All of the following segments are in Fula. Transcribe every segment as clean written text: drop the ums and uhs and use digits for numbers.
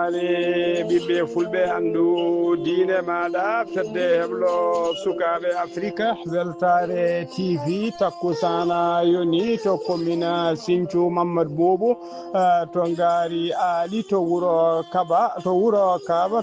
weltare ɓiɓɓe fulɓe andu diine maɗa fedde heblo sukaɓe afrique weltare tv takkusana yoni to commune Sinthiou Mamadou Boubou to gaari Ali to wuro Kaba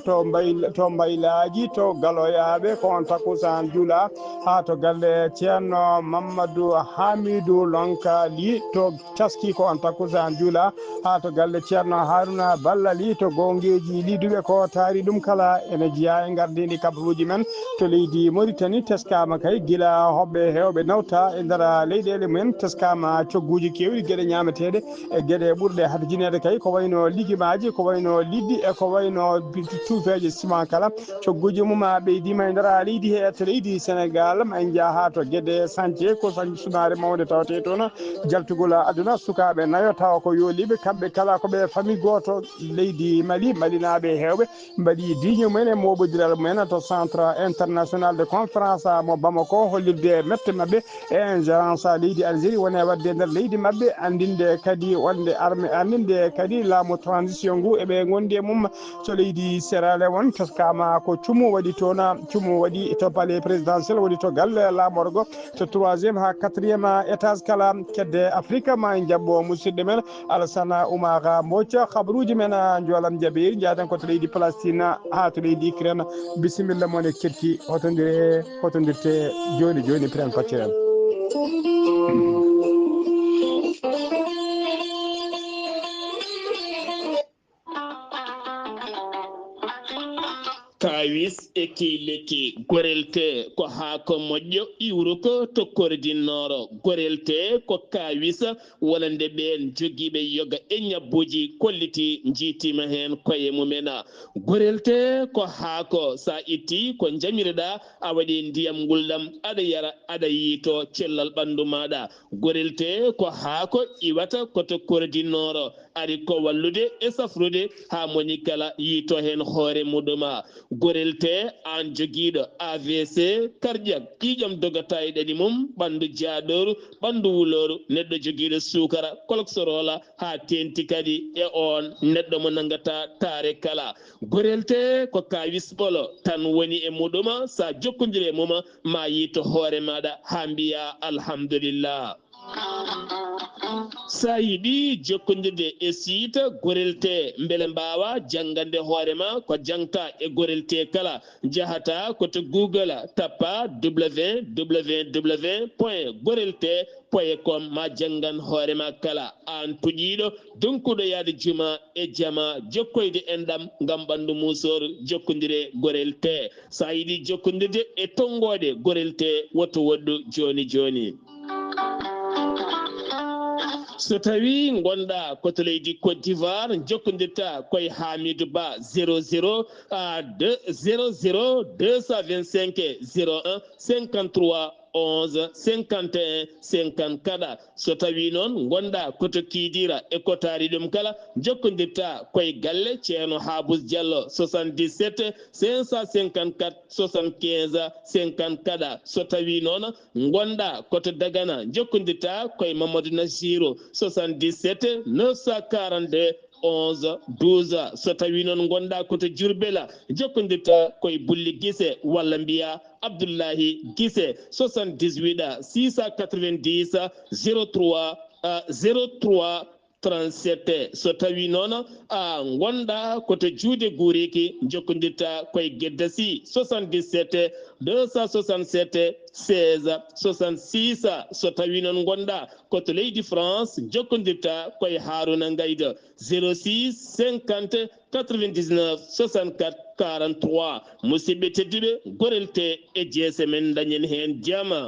to Mbaylaji to Galoyaɓe ko on takkusan juula ha to galle ceerno Mamadou Hamidou Lonkali to taski ko on takkusan juula ha to galle ceerno Haruna Ballali to gongeji liduɓe ko taari ɗum kala ene jeeya e gardidi kabaruji men to leydi Mauritanie teskama kay guila hoɓɓe hewɓe nawta e nder leyɗele mumen teskama cogguji kewɗi gueɗe ñameteɗe e gueɗe ɓurɗe hadjinede kay ko wayno lijumaji ko wayno liddi e ko wayno tuufeje ciment kala cogguji mum ɓeydima e nder leydi he to leydi Sénégal ma en jaaha to gueɗe chantier ko sunare mawde tawte toon jaltugol aduna sukaɓe nayo tawa ko yoliɓe kamɓe kala koɓe famille goto leydi Mali naɓe hewɓe mbaɗi digne mumen e moɓodiral mumen to centre international de conférence mo Bamako hollirde mette mabɓe e ingérence leydi Algérie wone wadde nder leydi mabɓe andinde kadi wonde armé andinde kadi laamu transition ngu eɓe gondi e mum to leydi Sierra Leone teskama ko cuumu waɗi toon cuumu waɗi to palais présidentiel waɗi to galle lamorgo to 3e ha 4e étage kala kedde Afrique ma en jabbo musidɗo men Alassane Oumar Mbodj habaruji men jolam jaabiri jaden ko to leydi Palestine ha to leydi Ukraine bisimilla mon e ketti hotodirte joni pren pacceren kawis e kiyleki gorelte ko haako moƴƴo iwru ko to kordinoro gorelte ko kawis wonande ɓen jogiiɓe yoga e ñabbuji kolliti jiitima hen koye mumena gorelte ko haako sa itti ko jamireɗa a waɗi ndiyam ngulɗam aɗa yara aɗa yiito cellal ɓandu maɗa gorelte ko haako iwata koto kordinoro ari ko wallude e safrude ha moni kala yiito hen hoore muɗuma gorelte an joguiɗo AVC cardiaque ƴiƴam dogata e ɗaɗi mum ɓandu jaaɗoru ɓandu wuloru neɗɗo joguiɗo sukara cholesterol ha tenti kadi e on neɗɗo mo nangata taare kala gorelte ko kawis ɓolo tan woni e muɗuma sa jokkodiri e muma ma yiito hoore maɗa ha mbiya alhamdulillah sa yiɗi jokkodirde e site gorelte beele mbawa janggande hoorema ko jangta e gorelte kala jahata koto Google tappa www.gorelte.com ma janggan hoorema kala an puƴiɗo donkuɗo yaade juma e jama jokkoyde enɗam gam ɓandu musoru jokkodire gorelte sa yiɗi jokkodirde e tonggode gorelte woto woɗɗu joni so tawi gonɗa koto leydi Côte d'Ivoire jokkodirta koye Hamidou Ba 00 225 01 53 11 51 54 so tawi noon gonɗa koto Kidira e kotari ɗum kala jokkodirta koye galle ceerno Habous Diallo 77 554 75 54 so tawi noon gonɗa koto Dagana jokkodirta koye Mamadou Nassirou 77 942 11 12 so tawi noon gonɗa koto Diourbel jokkodirta koye Bulli Guisse walla mbiya Abdoullahi Guisse 78 690 03 37 so tawi noon a gonɗa koto juude Guriki jokkodirta koye Gueddasi 77 267 16 66 so tawi noon gonɗa koto leydi France jokkodirta koye Harouna Gaïda 06 50 99 64 43 musidɓe tedduɓe gorelte e jeese men dañen hen jama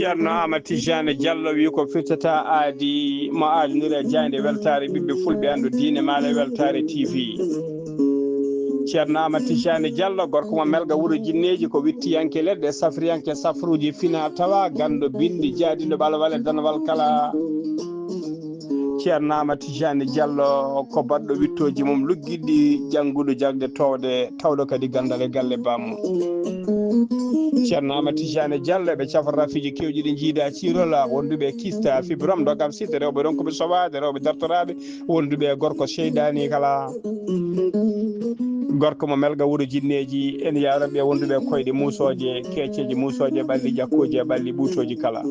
ceerno Amadou Tijane Diallo wi ko firtata aadi mo aadiniri e jayde weltare ɓiɓɓe fulɓe andu diine maɗa weltare TV ceerno Amadou Tijani Diallo gorko mo melga wuro jinneji ko wittiyanke leɗɗe safriyanke safruji fina tawa gando bindi jaadiɗo ɓalwale danwal kala ceerno Amadou Tijani Diallo ko baɗɗo wittoji mum luggiɗɗi jangguɗo jagde tawɗo kadi gandal e galle bamum ceerno Amadou Tijani Diallo ɓe cafata fiji kewɗi ɗi jiida cirola wonduɓe kista fibrom dogam site rewɓe ɗon koɓe soɓade rewɓe dartoraɓe wonduɓe gorko seydani kala gorko mo melga wuro jinneji en yaranɓe wonduɓe koyɗe musoje keceji musoje ɓalli jakkuji e ɓalli ɓuutoji kala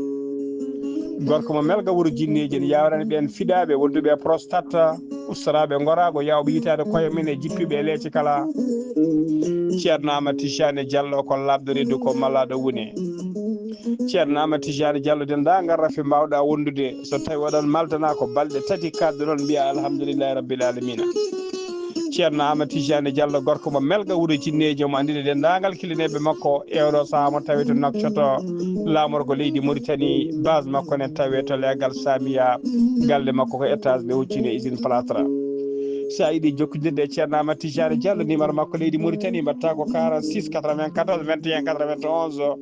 gorko mo melga wuro jinneji en yawrani ɓen fiɗaɓe wonduɓe prostate ustaraɓe gorago yawɓe yitade koye men e jippiɓe leeci kala ceerno Amadou Tijani Diallo ko labdorido ko malaɗo wune ceerno Amadou Tijani Diallo dendagal rafi mbawɗa wondude so tawi oɗon maldana ko balɗe tati kadde noon mbiya alhamdoulillahi rabbil alamina ceerno Amadou Tijani Diallo gorko mo melga wuro jinneji omo andide dendagal kilineɓe makko ewɗo saaha mo tawi to nokcoto lamorgo leydi Mauritanie base makko ne tawi to legal Samia galle makko ko étage nde huccine usine plâtre sa yiiɗi jokkodirde e ceerno Amadou Tijani Diallo numéro makko leydi Mauritanie mbatta ko 46 94 21 91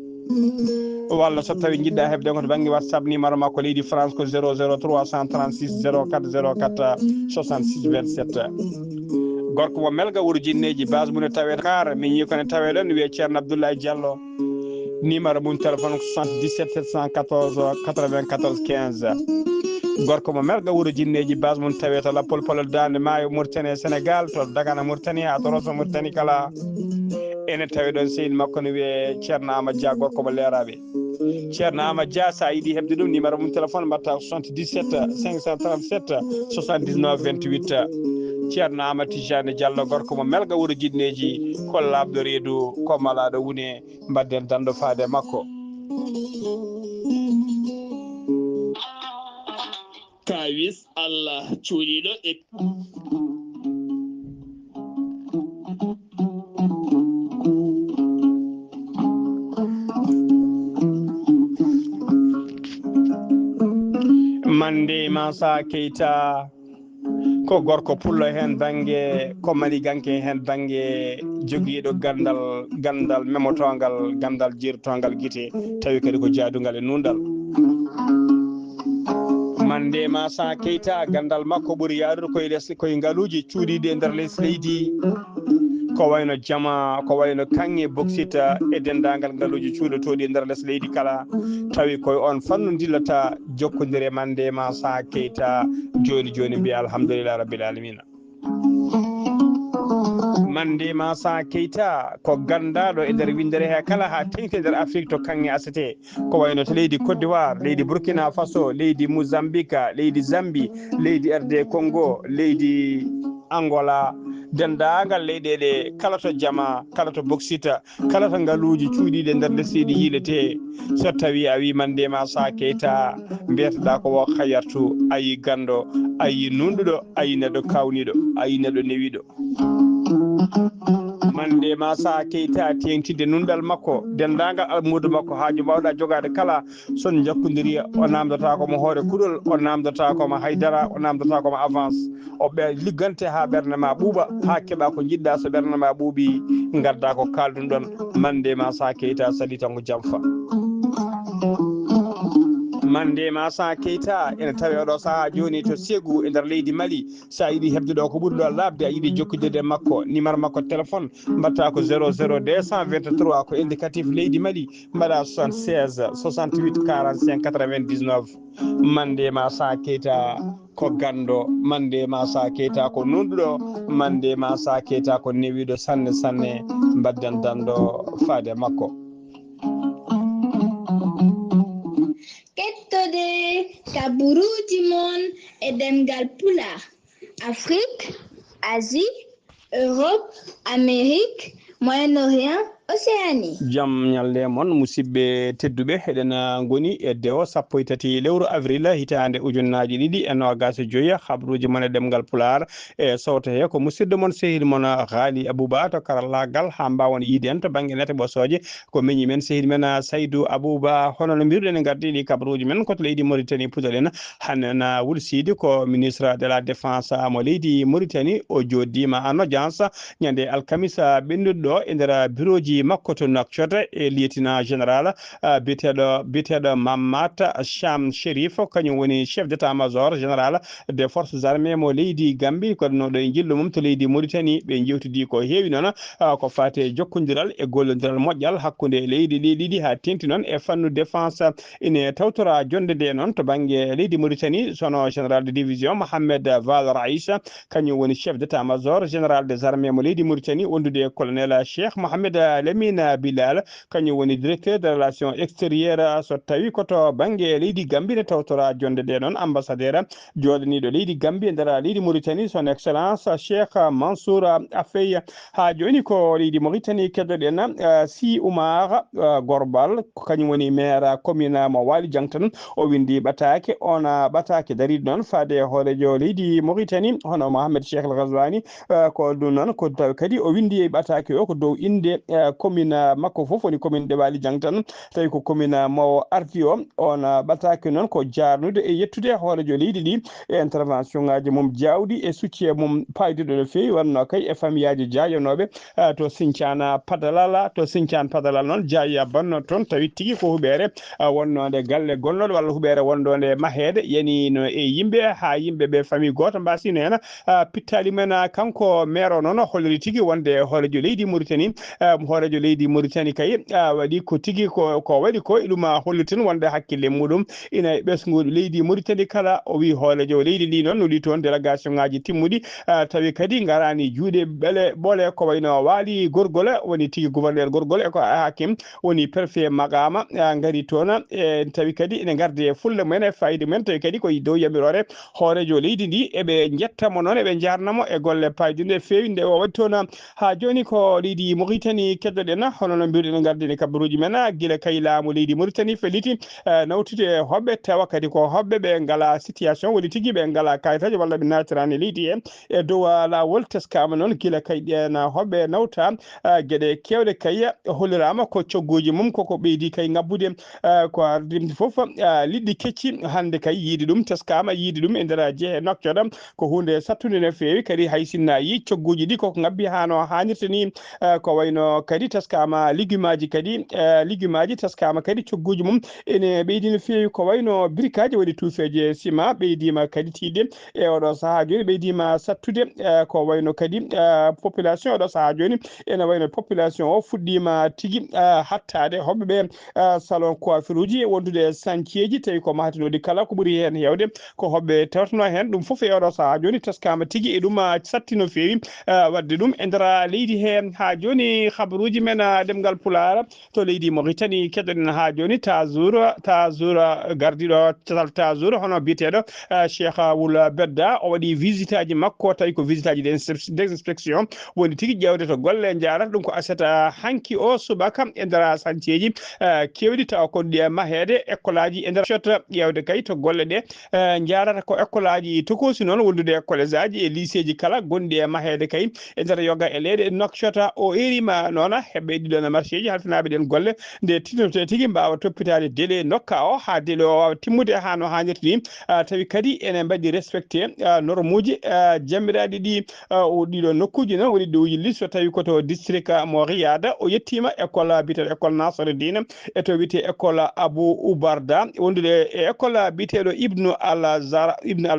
walla so tawi jiɗɗa hebde ko to banggue WhatsApp numéro makko leydi France ko 00 336 04 04 66 27 gorko mo melga wuro jinneji base mum ne tawe kar min yi kone tawe ɗon wiye ceerno Abdoulaye Diallo numéro mum téléphone ko 77 714 94 15 gorko mo melga wuro jinneji base mum tawe to lappol polol dande maayo Mauritanie Sénégal to Dagana Mauritanie ha to Rosso Mauritanie kala ene tawi ɗon sehil makko ne wiye ceerno Amadou Dia gorko mo leeraɓe ceerno Amadou Dia sa yiiɗi hebde ɗum numéro mum téléphone mbatta ko 77 537 79 28 ceerno Amadou Tijani Diallo gorko mo melga wuro jinneji ko labɗo reedu ko malaɗo wune mbadden dando faade makko kawis Allah cuuɗiɗo e mande Massa Keita ko gorko pullo hen banggue ko maniganke hen banggue joguiɗo gandal memotogal gandal jirtogal guite tawi kadi ko jaadugal e nundal mande Massa Keita gandal makko ɓuuri yaarude koye ngaaluji cuuɗiɗi e nder leydi leydi ko wayno jama ko wayno kanŋe boksita e dendagal ngaaluji cuuɗotoɗi e nder leydi leydi kala tawi koye on fannu dillata jokkodire mande Massa Keita joni mbiya alhamdoulillahi rabbil alamina mande Massa Keita ko gandaɗo e nder windere he kala ha tengti nder Afrique to kanŋe asete ko wayno to leydi Côte d'Ivoire leydi Burkina Faso leydi Mozambique leydi Zambie leydi RD Congo leydi Angola dendagal leyɗeɗe kala to jama kala to boksita kala to ngaaluji cuuɗiɗe e nder leydi yiilete so tawi a wi mande Massa Keita mbiyetoɗa ko wo hayartu ayi gando ayi nunɗuɗo ayi neɗɗo kawniɗo ayi neɗɗo newiɗo mande Massa Keita tengtinde nundal makko dendagal almudo makko haaju mbawɗa jogade kala son jakkodiri o namdata komo hoore kuɗol o namdata komo haydara o namdata komo avance o ɓe liggante ha ɓerde ma ɓuuɓa ha keeɓa ko jiɗɗa so ɓerde ma ɓuuɓi gadda ko kalɗum ɗon mande Massa Keita sali tan ko jamfa mande Massa Keita ene tawi oɗo saaha joni to Ségou e nder leydi Mali sa yiiɗi hebde ɗo ko ɓuuri ɗo labde a yiiɗi jokkodirde makko numéro makko téléphone mbatta ko 00 223 ko indicatif leydi Mali mbaɗa 76 68 45 99 mande Massa Keita ko gando mande Massa Keita ko nunɗuɗo mande Massa Keita ko newiɗo sanne sanne mbadden dando faade makko kettode kaburuji mon e demgal pulaar Afrique, Asie, Europe, Amérique, Moyen-Orient, Océanie. jam ñalde mon musidɓe tedduɓe heɗen goni e dewo 13 lewru avril hitande ujunnaji ɗiɗi e nogas e joyi habruji mon e ɗemgal pular e sawta he ko musidɗo mon sehil mon Ghali Abouba to karallagal ha mbawon yiide en to banggue nete ɓosoje ko meñi men sehil men Saydou Abouba hono no mbirɗen e gardiɗi kabruji men koto leydi Mauritanie puɗoɗen hande na wulsidi ko ministre de la défense mo leydi Mauritanie o joddima en audience ñande alkamisa ɓennuɗo e nder bureau ji makko to Nouakchott e lieutenant général biteɗo Mamata Cham Chérif kañum woni chef d'état major général des forces armées mo leydi Gambie ko no ɗo e jillu mum to leydi Mauritanie ɓe jewtidi ko heewi noon ko fate jokkodiral e gollodiral moƴƴal hakkude leydi ɗiɗi ha tenti noon e fannu défense ine tawtora jonde nde noon to banggue leydi Mauritanie sono général de division Mohamed Val Raïcha kañum woni chef d'état major général des armées mo leydi Mauritanie wondude colonel Cheikh Mohamed Lamine Bilal kañum woni directeur de relations extérieures so tawi koto banggue leydi Gambie ne tawtora jonde nde noon ambassadeur joɗaniɗo leydi Gambie nder leydi Mauritanie son excellence Cheikh Mansour Afey ha joni ko leydi Mauritanie keddoɗen Si Oumar Gorbal kañum woni maire commune mo Wali Dianktan o windi ɓatake ona ɓatake dariɗo noon faade hoorejo leydi Mauritanie hono Mohamed Cheikh El Ghazouani ko ɗum noon ko tawi kadi o windi e ɓatake o ko dow inde commune makko fof woni commune de Wali Dianktan tawi ko commune mo ardi o on ɓatake noon ko jarnude e yettude hoorejo leydi ɗi e intervention ngaji mum jawɗi e soutien mum payduɗo no fewi wanno kay e famille aji jayanoɓe to Sinthiane Padalala to Sinthiane Padalal noon jaya banno toon tawi tigui ko huɓere wonnode galle gonnoɗo walla huɓere wondode mahede yani no e yimɓe ha yimɓeɓe famille goto mbasino hen pittali men kanko maire o noon holliri tigui wonde hoorejo leydi Mauritanie hoorejo leydi Mauritanie kay waɗi ko tigui ko waɗi ko e ɗum holliten wonde hakkille muɗum ina ɓesgudu leydi Mauritanie kala o wi hoorejo leydi ndi noon noli toon délégation ngaji timmuɗi tawi kadi garani juuɗe ɓole ko wayno waali gorgol woni tigui gouverneur gorgol e ko hakim woni préfet Magama gari toon e tawi kadi ene garde e fulla mumen e fayida mumen tawi kadi koye dow yamirore hoorejo leydi ndi eɓe jettamo noon eɓe jarnamo e golle paydude fewi nde o waɗi toon ha joni ko leydi Mauritanie keddoɗen hono no mbirɗen gardini kabaruji men guila kay laamu leydi Mauritanie felliti nawtude hoɓɓe tawa kadi ko hoɓɓe ɓe ngala situation woni tigui ɓe ngala kayitaji walla ɓe natirani leydi e dow lawol teskama noon guila kay ɗen hoɓɓe nawta gueɗe kewɗe kay hollirama ko cogguji mum koko ɓeydi kay ngabbude ko ardimde foof liɗɗi kecci hande kay yiide ɗum teskama yiide ɗum e nder jeehe Nouakchott ko hunde sattude no fewi kadi hay sinna yi cogguji ɗi koko ngabbi hano hannirta ni ko wayno kadi teskama légume aji teskama kadi cogguji mum ene ɓeydi no fewi ko wayno briqueaji waɗi tuufeje ciment ɓeydima kadi tiiɗe e oɗo saaha joni ɓeydima sattude ko wayno kadi population oɗo saaha joni ene wayno population o fuɗɗima tigui hattade hoɓɓeɓe salon coiffure uji wondude chantier ji tawi ko mahatinodi kala ko ɓuuri hen hewde ko hoɓɓe tewtano hen ɗum foof e oɗo saaha joni teskama tigui e ɗum satti no fewi wadde ɗum e nder leydi he ha joni habaruji men ɗemgal Pular to leydi Mauritanie keddoɗen ha joni tajour gardiɗo tajour hono biteɗo Cheikh Wul Bedda o waɗi visite aji makko tawi ko visite aji d'inspection woni tigui ƴewde to golle jarata ɗum ko asata hanki o subaka e nder chantier ji kewɗi taw ko ɗi mahede école aji e nder Nouakchott ƴewde kay to golle ɗe jarata ko école aji tokosi noon wondude collège aji e lycée ji kala gonɗi e mahede kay e nder yoga e leyɗe Nouakchott o erima noon heɓɓe ɗiɗon marché ji halfinaɓe ɗen golle nde tinnote tigui mbawa toppitade délai nokka o ha délai o wawa timmude ha no hannirta ni tawi kadi ene mbaɗi respecté norme uji jammiraɗi ɗi ɗiɗo nokkuji noon woni dow yilli so tawi koto district mo Riyada o yettima école biteɗo école Nasreddine e to wiyete école Abou Oubarda wondude e école biteɗo Ibn Al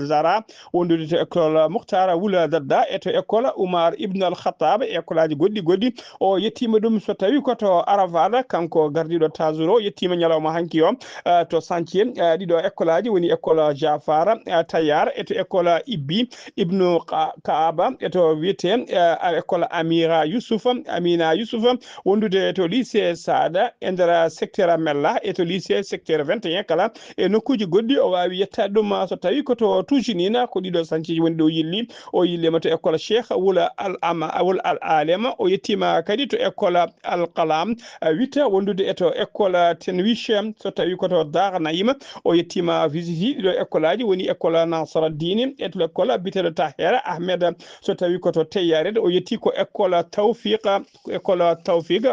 Zara wondude to école Moukhtar Wula Dadda e to école Oumar Ibn Al Khattab école aji goɗɗi o yettima ɗum so tawi koto Aravada kanko gardiɗo tajour o yettima ñalawma hanki o to chantier ɗiɗo école aji woni école Jafar Tayar e to école Ibn Kaaba e to wiyete école Amina Youssouf wondude to lycée Sada e nder secteur Mella e to lycée secteur 21 kala e nokkuji goɗɗi o wawi yettade ɗum so tawi koto tucinina ko ɗiɗo sanciji woni ɗo yilli o yillima to école Cheikh Wula Al Alema o yettima kadi to école alqalam wita wondude eto école tenwishem so tawi koto Dar Naïma o yettima visiti ɗiɗo école aji woni école Nasraddine et l'école biteɗo Tahera Ahmed so tawi koto Teyyarede o yetti ko école Tawfiqa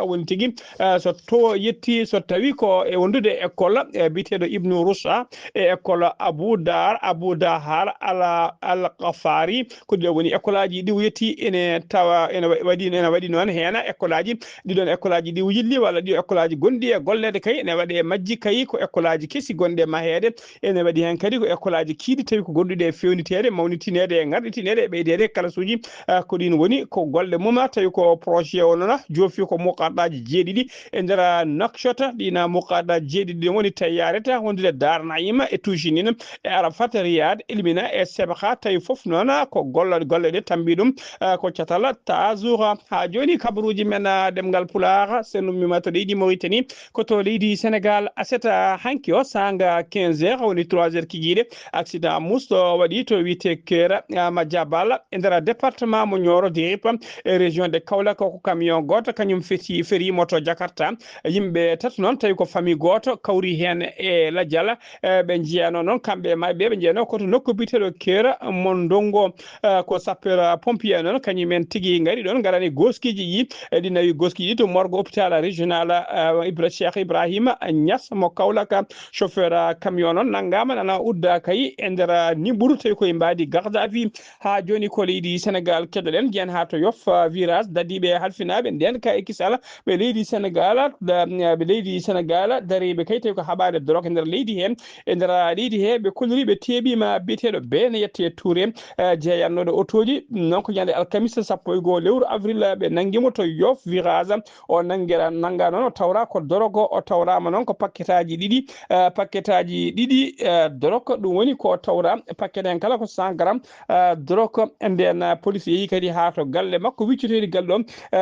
woni tigui so to yetti so tawi ko e wondude école biteɗo Ibnu Rushd e école Abou Dahar al Qafari ko ɗiɗo woni école aji ɗi yetti ene tawa ene waɗi noon hena école aji ɗiɗon école aji ɗi yilli walla ɗi école aji gonɗi e gollede kay ene waɗe majji kay ko école aji kesi gonɗe mahede ene waɗi hen kadi ko école aji kiiɗi tawi ko gonduɗe e fewnitede mawnitinede e garɗitinede e ɓeydede kalasuji ko ɗin woni ko golle mum tawi ko projet o noon joofi ko muqaddaji jeeɗiɗi e nder Nouakchott ɗina muqaddaji jeeɗiɗi woni Tayyareta wondude Dar Naïma e Toujinine e Arafat Riyad Elmina e Sebha tawi foof noon ko golle ɗe tambi ɗum ko catala tazoura ha joni kabaruji men demgal Pulaar seno mimata leydi Mauritanie koto leydi Sénégal aseta hanki o sanga 15h woni 3h kijiɗe accident musto waɗi to wiyete Kera Madiabal e nder département mo Nioro Dirip e région de Kaolack ko camion goto kañum feri moto Jakarta yimɓe tati noon tawi ko famille goto kawri hen e Ladial ɓe jiyano noon kamɓe mayɓe ɓe jiyano koto nokku biteɗo Kera Mondongo ko sapeur pompier noon kañumen tigui gari ɗon garani goskiji yi ɗi nawi goskiji to morgue hôpital régional Cheikh Ibrahima Niass mo Kaolack chauffeur camion noon naggama nana udda kay e nder niɓɓuru tawi koye mbadi gardavi ha joni ko leydi Sénégal keɗoɗen jiyan ha to Yoff virage dadiɓe halfinaɓe nden ka e kisala ɓe leydi Sénégal dariɓe kay tawi ko haɓade drogue e nder leydi hen e nder leydi he ɓe kollori ɓe teeɓima biteɗo bene yette Touré jeeyannoɗo autoji non ko ñande alkamisa 1 lewru avril ɓe nanguimo to Yoff virage o nanga noon o tawra ko drogue o tawrama noon ko paquetaji ɗiɗi drogue ɗum woni ko tawra paquet hen kala ko 100 grammes drogue nden police yeehi kadi ha to galle makko wiccitoyde galle o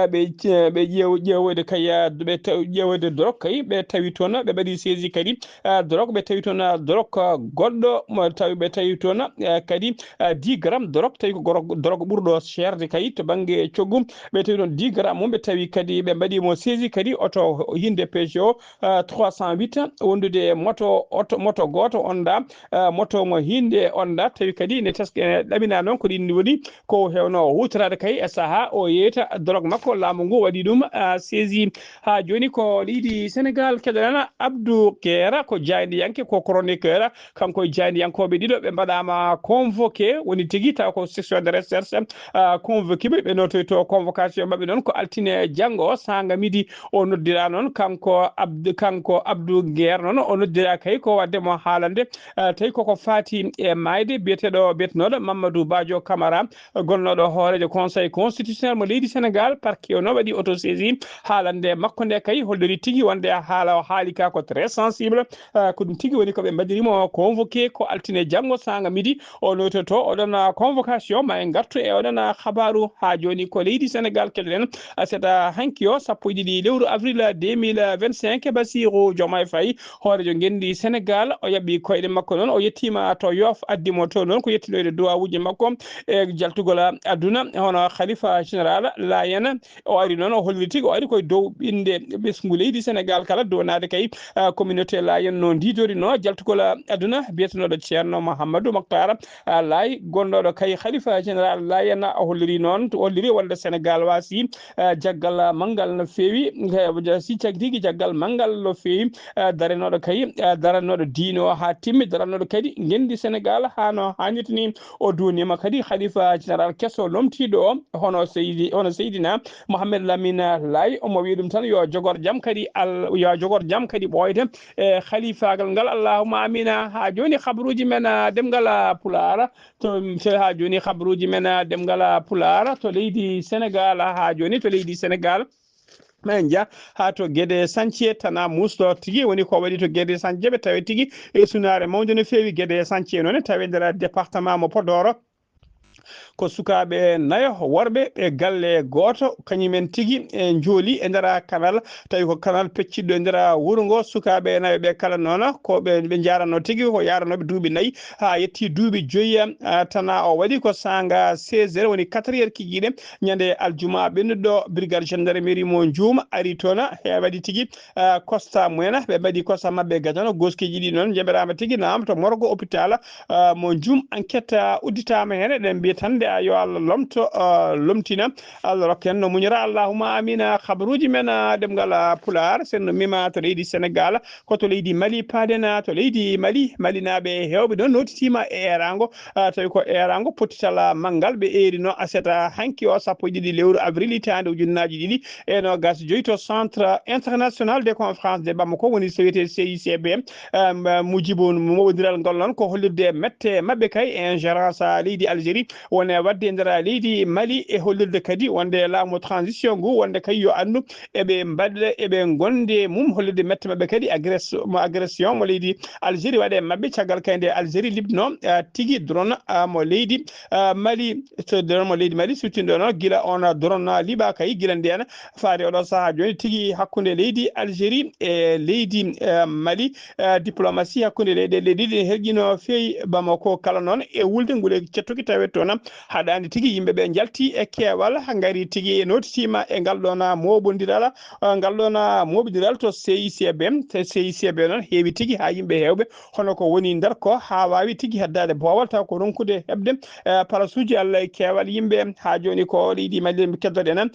ɓe ƴeewoyde kay ɓe ƴeewoyde drogue kay ɓe tawi toon ɓe mbaɗi saisi kadi drogue ɓe tawi toon drogue goɗɗo mo tawi ɓe tawi toon kadi 10 grammes drogue tawi ko drogue ɓurɗo cherde kay to banggue coggu ɓe tawi toon 10 grammes mum ɓe tawi kadi ɓe mbaɗimo saisi kadi oto hinde Peugeot 308 wondude moto goto onda moto mo hinde onda tawi kadi ne teske ɗamina noon ko ɗin woni ko hewno hutorade kay e saaha o yeyta drogue makko laamu ngu waɗi ɗum saisi ha joni ko leydi Sénégal keɗoɗen Abdou Kera ko jayniyanke ko chroniqueur kanko e jayniyankoɓe ɗiɗo ɓe mbaɗama convoqué woni tigui taw ko section de recherche convoqué ɓe notoy to convocation mabɓe noon ko altine janggo sanga midi o noddira noon kanko Abdou Guer noon o noddira kay ko wadde mo haalande tawi koko fati e mayde biyeteɗo Mamadou Badio Camara gonnoɗo hoorejo conseil constitutionnel mo leydi Sénégal parquet o no waɗi autosaisi haalande makko nde kay hollori tigui wonde haala o haali ka ko très sensible ko ɗum tigui woni koɓe mbaɗirimo convoqué ko altine janggo sanga midi o nototo oɗon convocation ma en gartu e oɗon habaru ha joni ko leydi Sénégal keɗoɗen seeɗa hanki o 1 lewru avril 2025 Bassirou Diomaye Faye hoorejo gendi Sénégal o yaɓɓi koyɗe makko noon o yettima to Yoff addimo to noon ko yettinoyde duwawuji makko e jaltugol aduna hono khalifa général Layene o ari noon o holli tigui o ari koye dow inde ɓesgu leydi Sénégal kala downade kay communauté Layene no ndidori no jaltugol aduna biyetenoɗo ceerno Mouhamadou Mokhtar Laye gonɗoɗo kay khalifa général Layene o holliri noon holliri wonde Sénégal wasi jaggal manggal no fewi si cagui tigui jaggal manggal no fewi daranoɗo kay daranoɗo diine o ha timmi daranoɗo kadi gendi Sénégal hano hannirta ni o dunima kadi khalifa général kesso lomtiɗo o hono Seydina Mohamed Lamine Laye omo wi ɗum tan yo jogor jaam kadi ɓoyde e khalifagal ngal allahumma amina ha joni habaruji men demgal Pulaar to ha joni habaruji men demgal Pulaar to leydi Sénégal ha joni to leydi Sénégal men ja ha to Guédé Santhie tana musɗo tigui woni ko waɗi to Guédé Santhie ɓe tawi tigui e sunare mawde no fewi Guédé Santhie noon tawi nder département mo Podor ko sukaɓe nayo worɓe ɓe galle goto kañumen tigui e jooli e nder kanal tawi ko kanal pecciɗɗo e nder wuuro ngo sukaɓe nayo ɓe kala noon ko ɓe jarano tigui ko yaranoɓe duuɓi 4 ha yetti duuɓi 5 tana o waɗi ko sanga 16 heures woni 4 heures kijiɗe ñande aljuma ɓennuɗo brigade gendarmerie mo Djoum ari toon he waɗi tigui constat mumen ɓe mbaɗi constat mabɓe gadano goskiji ɗi noon jeɓerama tigui nam to morgo hôpital mo Djoum enquête udditama hen eɗen mbiya tan yo Allah lomto lomtina Allah rokken no muñira allahumma amina habaruji men ɗemgal pular sen mima to leydi Sénégal ko to leydi Mali paaden to leydi Mali naɓe hewɓe ɗon notitima e erango tawi ko erango pottital manggal ɓe erino aseta hanki o 12 lewru avril hitande ujunnaji ɗiɗi e no gas joyi to centre international des conférences de Bamako woni so wiyete CICB Mujibou mowodiral ngol noon ko hollirde mette mabɓe kay ingérence leydi Algérie wone wadde e nder leydi Mali e hollirde kadi wonde laamu transition ngu wonde kay yo andu eɓe mbaɗe eɓe gonde mum hollirde mette mabɓe kadi agression mo leydi Algérie waɗe mabɓe caggal kayde Algérie libno tigui drone mo leydi Mali so drone mo leydi Mali suttindo noon guila on drone liɓa kay guila nden faade oɗo saaha joni tigui hakkude leydi Algérie e leydi Mali diplomatie hakkude leyɗe ɗiɗi herƴino feewi Bamako kala noon e wulde ngule cettuki tawe toon haɗani tigui yimɓeɓe jalti e keewal gari tigui notitima e ngal ɗon moɓodiral to CICB noon heewi tigui ha yimɓe hewɓe hono ko woni nder ko ha wawi tigui heddade boowal taw ko ronkude hebde palasuji Allah e keewal yimɓe ha joni ko leydi Mali keddoɗen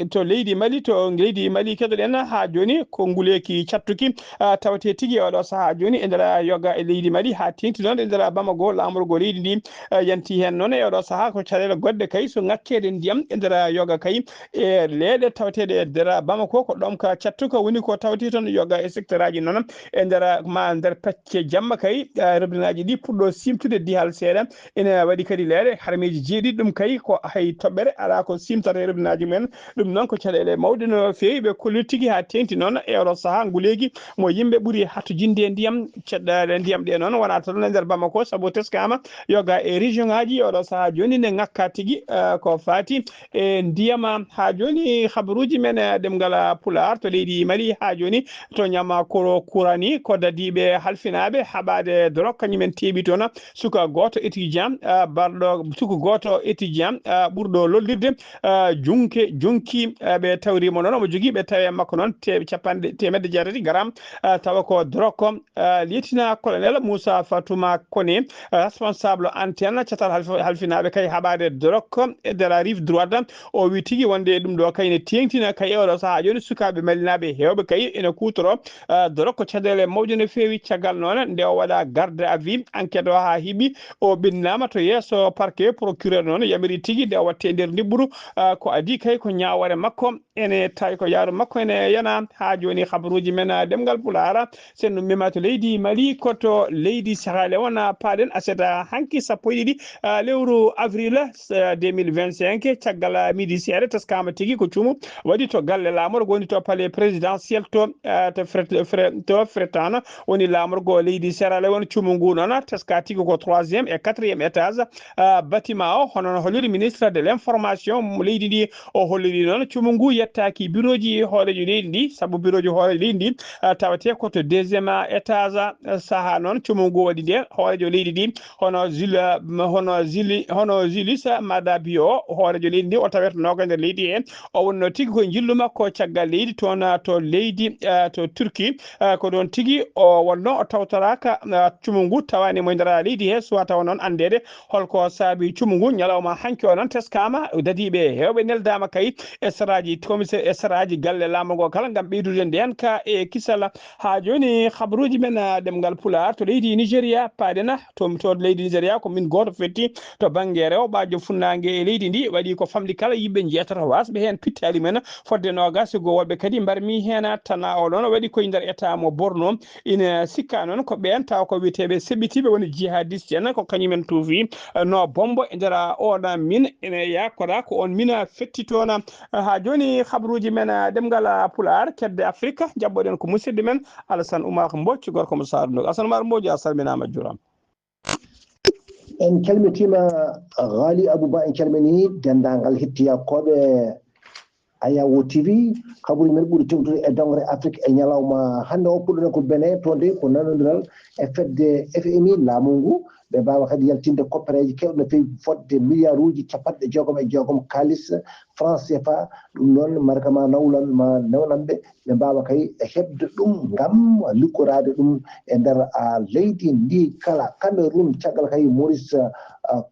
to leydi Mali keddoɗen ha joni ko nguleki cattuki tawate tigui oɗo saaha joni e nder yoga e leydi Mali ha tengti noon e nder Bamako lamorgo leydi ndi yanti hen noon e oɗo saaha ko caɗele goɗɗe kay so ngakkede ndiyam e nder yoga kay e leeɗe tawateɗe e nder Bamako ko ɗom ka cattuka woni ko tawti toon yoga e secteur aji noon e nder pecce jamma kay robinaji ɗi puɗɗo simtude dihal seeɗa ene waɗi kadi leeɗe harmiji jeeɗiɗi ɗum kay ko hay toɓɓere ala ko simtata e robinaji men ɗum noon ko caɗele mawɗe no feewi ɓe kolli tigui ha tengti noon e oɗo saaha nguleyki mo yimɓe ɓuuri hattojinde ndiyam ceɗɗade ndiyam ɗe noon wona tan e nder Bamako saabu teskama yoga e région ngaji oɗo saaha joni ne ngakka tigui ko fati e ndiyam ha joni habaruji men ɗemgal pular to leydi Mali ha joni to ñama koro kurani ko dadiɓe halfinaɓe haɓade drog kañumen teeɓi toon suka goto étudiant suka goto étudiant ɓurɗo lollirde jonki ɓe tawrimo noon omo jogui ɓe tawi makko noon temedde jeetati garam tawa ko drog ko lieutenant colonel Moussa Fatouma Koné responsable antenne catal halfinaɓe kay haɓade drog e de la rive droite o wi tigui wonde ɗum ɗo kay ne tengtina kay oɗo saaha joni sukaɓe malinaɓe hewɓe kay ene kutoro drog ko caɗele mawɗe no feewi caggal noon nde o waɗa garde à vue enquête o ha hiiɓi o ɓennama to yesso parquet procureur noon yamiri tigui nde o watte nder ndiɓɓuru ko adi kay ko ñawore makko ene tawi ko yaaru makko ene yana ha joni habaruji men ɗemgal pulara sen ɗum mima to leydi Mali koto leydi Sierra Leone paɗen aseta hanki 12 lewru avril 2025 caggal midi seeɗa teskama tigui ko cuumu waɗi to galle lamorgo woni to palais présidentiel to Freetown woni lamorgo leydi Sierra Leone cuumu ngu noon teska tigui ko 3e et 4e étage bâtiment o hono holliri ministre de l'information leydi ndi o holliri noon cuumu ngu yettaki bureau ji hoorejo leydi ndi saabu bureau ji hoorejo leydi ndi tawate ko to 2e étage saaha noon cuumu ngu waɗi nde hoorejo leydi ndi hono Julius Madabio hoorejo leydi ndi o tawete noga nder leydi he o wonno tigui ko jillu makko caggal leydi toon to leydi to Turquie ko ɗon tigui o wonno o tawtoraka cuumu ngu tawani mo nder leydi he suwa tawa noon andede holko saabi cuumu ngu ñalawma hanki o noon teskama dadiɓe hewɓe neldama kay esraji commissaire esraji galle laamugo kala gam ɓeydude nden ka e kisal ha joni habaruji men ɗemgal pular to leydi Nigéria paɗena to leydi Nigéria ko min goto fetti to banggue rewɓajo funnague e leydi ndi waɗi ko famɗi kala yimɓe jeetato wasɓe hen pittali men fodde nogas go woɓɓe kadi mbarmi hen tana o ɗon waɗi koye nder état mo Borno ina sikka noon ko ɓen taw ko witeɓe seɓɓitiɓe woni jihadiste en ko kañumen tuufi no bombo e nder on min ene yakora ko on mina fetti toon ha joni habaruji men ɗemgal pular kedde Afrique jabboɗen ko musidɗo men Alassane Oumar Mbodj gorko mo sarno Alassane Oumar Mbodj a salminama juurama en calmitima Ghali Abouba en calmini dendangal hettiyankoɓe Ayawo TV kaburi men ɓuri tewtude e dongre Afrique e ñalawma hande o puɗɗo ko Benin to nde ko nanodiral e fedde FMI laamu ngu ɓe mbawa kadi yaltinde koppareji kewɗe no fewi fodde milliard uji 56 kalis France CFA ɗum noon marka ma nawlan ma newnanɓe ɓe mbawa kay e heɓde ɗum ngam likkorade ɗum e nder leydi ndi kala Cameroun caggal kay Maurice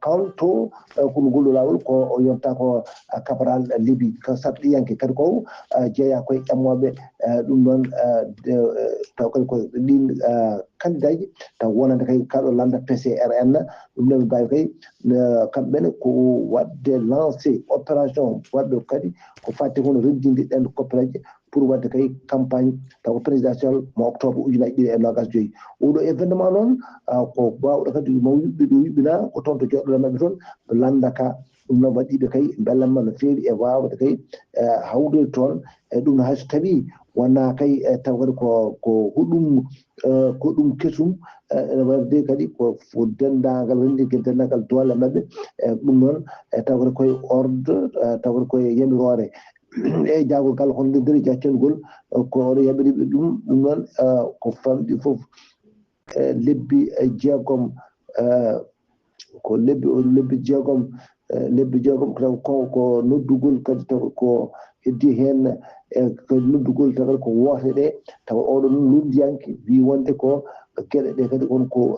Kamto kono ngolɗo lawol ko o yonta ko caporal Libye ko sarɗiyanke kadi ko jeeya koye ƴammoɓe ɗum noon taw kadi ko ɗin candidat ji taw wonande kay kaɗo landa PCRN ɗum noon mbawi kay kamɓene ko wadde lancé opération wadde kadi ko fatti hono reddinde ɗen coopéraji pour wadde kay campagne taw présidentiel mo octobre 2025 oɗo événement noon ko bawɗo kadi mawɗo ɗo yuɓɓina ko toon to joɗɗo mabɓe toon landaka ɗum noon waɗiɓe kay bellanma no fewi e wawde kay hawde toon e ɗum no hayso tawi wona kay taw kadi ko ɗum kesum ene wadde kadi ko dendagal rendigel dendagal doole mabɓe ɗum noon taw kadi koye ordre taw kadi koye yamirore e jagolgal hono nder jaccengol ko oɗo yaɓiriɓe ɗum noon ko famɗi foof lebbi jeegom ko lebbi jeegom ko noddugol kadi taw ko heddi hen ko noddugol taw ko wote ɗe taw oɗo noddiyanke wi wonde ko gueɗe ɗe kadi on ko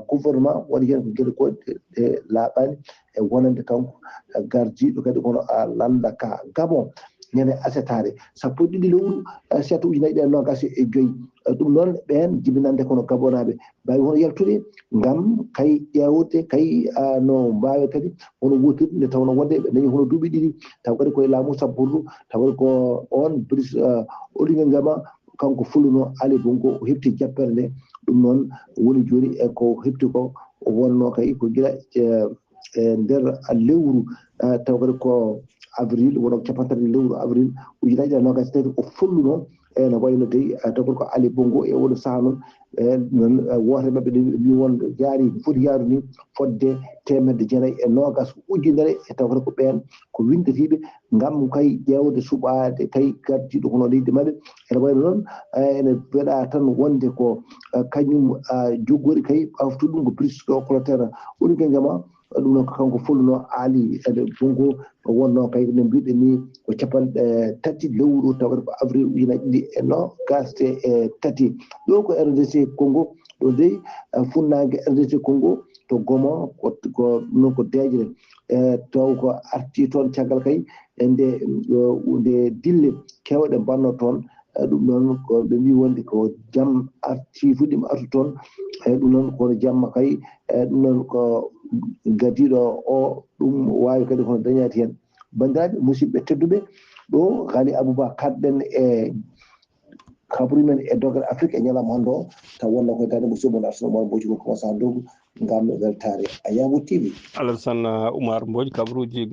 gouvernement waɗi hen ko gueɗe goɗɗe laaɓani e wonande kanko gardiɗo kadi kono landa ka Gabon ñande asetare sappo e ɗiɗi lewru set ujunnaje ɗe nogas e joyyi ɗum noon ɓen jibinande kono gabonaɓe mbawi hono yaltude ngam kay ƴewde kay no mbawi kadi hono wotirde nde tawno wonde ɓe dañi hono duuɓi ɗiɗi taw kadi koye laamu sabbordu taw kadi ko on Brice Oligui Nguema kanko fulluno Ali Bongo o hefti jappere nde ɗum noon woni joni e ko hefti ko wonno kay ko guila e nder lewru taw kadi ko avril wona capantati lewru avril ujunnaje ɗe nogas tati o folluno ene wayno dey taw ko Ali Bongo e oɗo saaha noon noon wotere mabɓe ɗe mbi won jaari foti yaaru ni fodde 920 ujunere e taw kadi ko ɓen ko windatiɓe ngam kay ƴewde suɓade kay gardiɗo hono leydi mabɓe ene wayno noon ene weɗa tan wonde ko kañum joggori kay ɓaftude ɗum ko Brice Clotaire Oligui Nguema ɗum noon ko kanko folluno Ali Bongo wonno kay no mbiɗen ni ko capanɗe tati lewru taw ko avril ujunnaje ɗiɗi e nogas e tati ɗo ko RDC Congo ɗo dey funnague RDC Congo to Goma ko non ko Dejre taw ko arti toon caggal kay nde dille kewɗe mbanno toon ɗum noon ko ɓe mbi wonde ko jaam arti fuɗɗima artu toon ɗum noon kono jamma kay ɗum noon ko gadiɗo o ɗum wawi kadi kono dañati hen bandiraɓe musidɓe tedduɓe ɗo Ghali Abouba kadɗen e kabru men e dogere Afrique e ñalawma hande o taw wonno koye darde musidɗo Arsenal Oumar Mbodji ko commença dogu ngam weltare Ayawo TV. Alassane Oumar Mbodji kabruji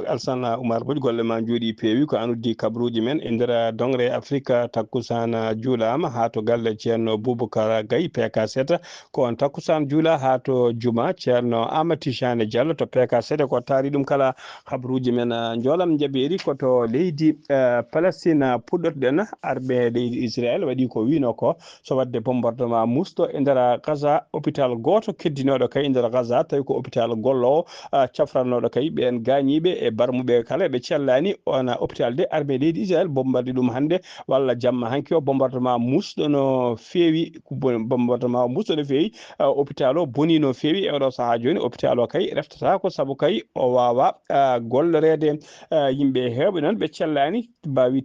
Alassane Oumar Mbodji golle ma jooɗi peewi ko an uddi kabruji men e nder dongre Afrique takkusana juulama ha to galle ceerno Boubacar Gaye PK7 ko on takkusana juula ha to juma ceerno Amadou Tijane Diallo to PK7 ko taari ɗum kala kabruji men joolam jaɓeri koto leydi Palestine puɗɗotoɗen arɓe leydi Israël waɗi ko wino ko so wadde bombardement musto e nder Gaza hôpital goto keddinoɗo kay e nder Gaza tawi ko hôpital gollowo cafrannoɗo kay ɓen gañiɓe e barmuɓe kala ɓe cellani on hôpital de armée leydi Israël bombardi ɗum hande walla jamma hanki o bombardement musɗo no fewi bombardement musɗo no fewi hôpital o boni no fewi e oɗo saaha joni hôpital o kay reftata ko saabu kay o wawa gollorede yimɓe hewɓe noon ɓe cellani mbawi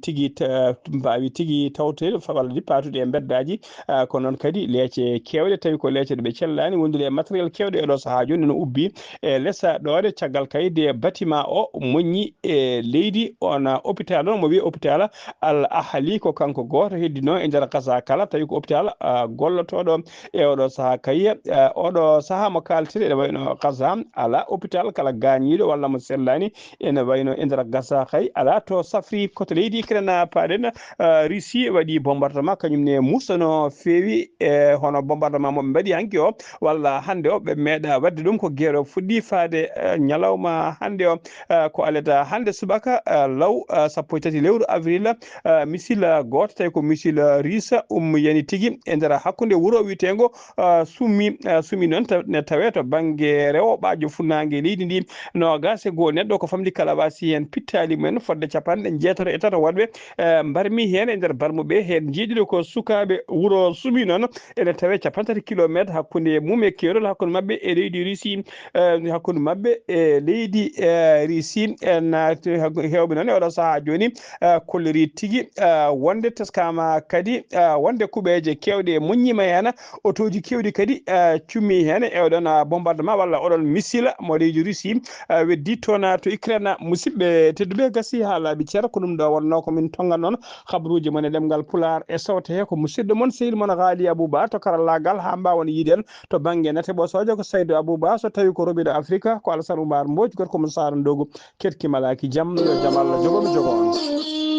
tigui tawtede walla patude e beddaji ko noon kadi leece kewɗe tawi ko leece ɗe ɓe cellani wondude e matériel kewɗe eɗo saaha joni no ubbi e lessa ɗoɗe caggal kayde bâtiment o moññi e leydi on hôpital o mo wiye hôpital Al Ahli ko kanko goto heddino e nder Gaza kala tawi ko hôpital gollotoɗo e oɗo saaha kay oɗo saaha mo kaltiri ene wayno Gaza ala hôpital kala gañiɗo walla mo sellani ene wayno e nder Gaza kay ala to safri koto leydi Ukraine paɗen Russie waɗi bombardement kañumne musa no fewi e hono bombardement moɓe mbaɗi hanki o walla walla hande o ɓe meeɗa wadde ɗum ko gueɗo fuɗɗi faade ñalawma hande o ko aleta hande subaka law sappo e tati lewru avril misila goto tawi ko misila risa yani tigui e nder hakkude wuuro wiyetego sumi noon ne tawe to banggue rewoɓajo funnague leydi ndi nogas e goho neɗɗo ko famdi kalabasi hen pittali mumen fodde capanɗe jeetato e tato waɗɓe mbarmi hen e nder barmuɓe hen jiiɗiɗo ko sukaɓe wuuro sumi noon ene tawe capantati kilométre hakkude mum e keerol hakkude mabɓe e leydi Russie hakkude mabɓe e leydi Russie naati hewɓe noon e oɗo saaha joni kolliri tigui wonde teskama kadi wonde kuuɓeje kewɗe moññima hen otoji kewɗi kadi cummi hen e oɗon bombardement walla oɗon missile mo leydi Russie weddi toon to Ukraine musidɓe tedduɓe gasi ha laaɓi ceerno ko ɗum ɗo wonno komin tongan noon habaruji mon e ɗemgal Pulaar e sawte he ko musidɗo moon sehil moon Haali Abouba to karallagal ha mbawon yiiden to banggue nate ɓosojo ko Saydou Abouba so tawi ko roɓiɗo Afrique ko Alassane Oumar Mbodj gorko mo Sara Ndogu ketkimalaki jaam yo jaam Allah jogomi jogo on